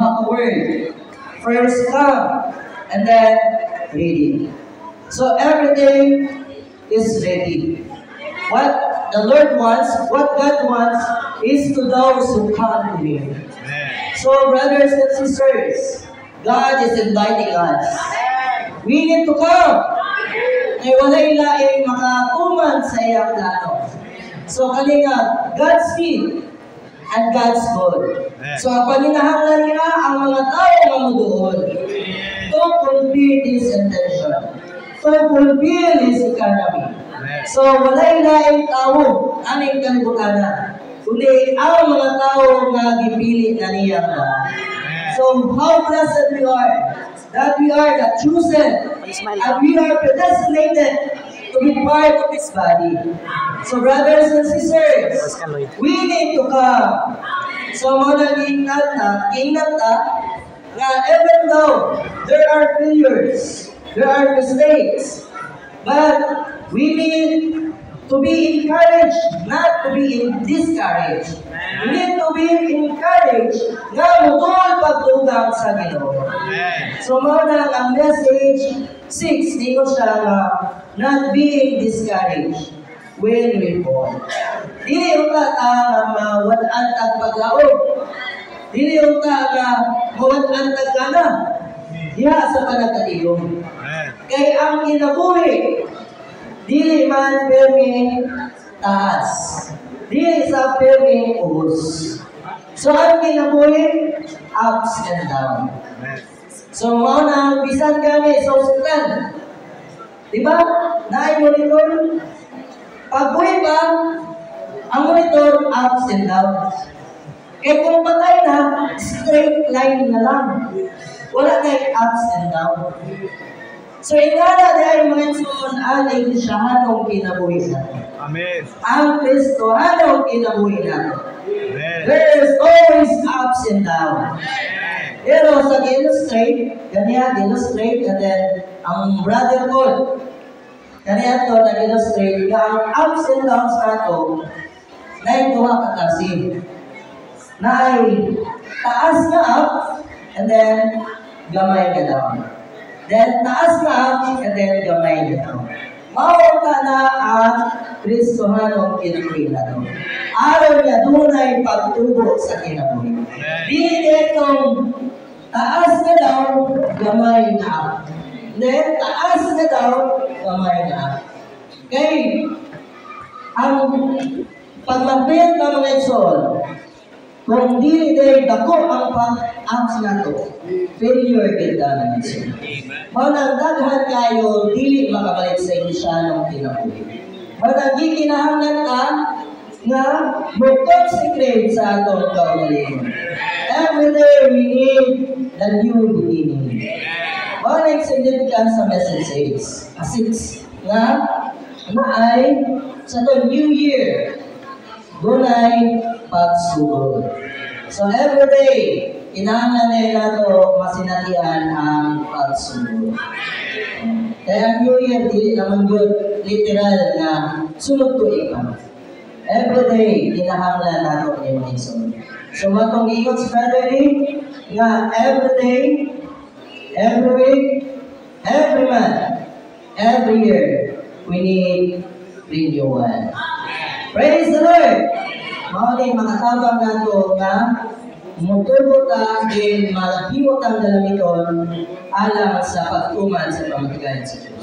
have a word. First come, and then ready. So everything is ready. What the Lord wants, what God wants, is to those who come to Him. So brothers and sisters, God is inviting us. We need to come. Ay walay laing makatuman sa iyang plano. So kanina, God's will and God's goal. So ang paninahanglan niya ang mga tao nga moduol to fulfill His intention, to fulfill His economy. So walay laing tao aning kalibutan, kundi ang mga tao nga gipili na niya. So how blessed we are that we are the chosen and we are predestinated to be part of His body. So brothers and sisters, we need to come. So mga nag-ingat na even though there are failures, there are mistakes, but we need to be encouraged, not to be discouraged. We need to be encouraged na mutol pagtugang sa Ginoo. So mga ang message 6, dito siya not being discouraged when we fall. Dili unta mawadaan tag paglaog. Dili unta mawadaan tag kana. Diha sa panagkadiyong. Kay ang kinabuhi dili man permi taas. Dili sa permi ubos. So ang kinabuhi ups and down. So mao na bisan kami sa ospital. Diba? Naay monitor. Pagbuhi ba, ang monitor ups and downs. Kaya kung patay na, straight line na lang. Wala kay ups and downs. So ingana dahil mga insun ang Iglesiyahanong kinabuhi natin. Amen. Ang Kristohanong kinabuhi natin. There is always ups and downs. Pero sa illustrate, ganyan, illustrate, and then ang brother Paul, ganyan to, nag-illustrate, ang ups and downs na ito, na ito kakasib. Na ay taas na up, and then gamay na down. Then taas na up, and then gamay na down. Mawala na ang Kristohanong kinabuhi na ito. Araw niya dunay pagtubo sa kinabuhi. Dili itong taas na down, gamay na up. Then, taas na daw, gamay na up. Okay, ang pagmapil ng mga isol, kung di day dako ang pag-ups na to, failure kita ng isol. Manang daghan kayo, dili makabalik sa Iglesiyanong kinabuhi. Manang gikinahanglan ka nga mag-consecrate sa atong kaugalingon. Every day we need the new beginning. What is significance sa message 6? Nga ay sa the new year, gunay pagsugod. So every day, kinahanglan nila ito masinatian ang pagsugod. Kaya ang new year, dili naman yun literal na sunod to ikaw. Every day, kinahanglan natin yung isod. So matong ingot sa Brother Lee, nga every day, every week, every month, every year, we need renewal. Praise the Lord! Mauli makatabang nato nga mutubo ta din malahimot ang dalamiton alang sa pagtuman sa pamatigayan sa Diyos.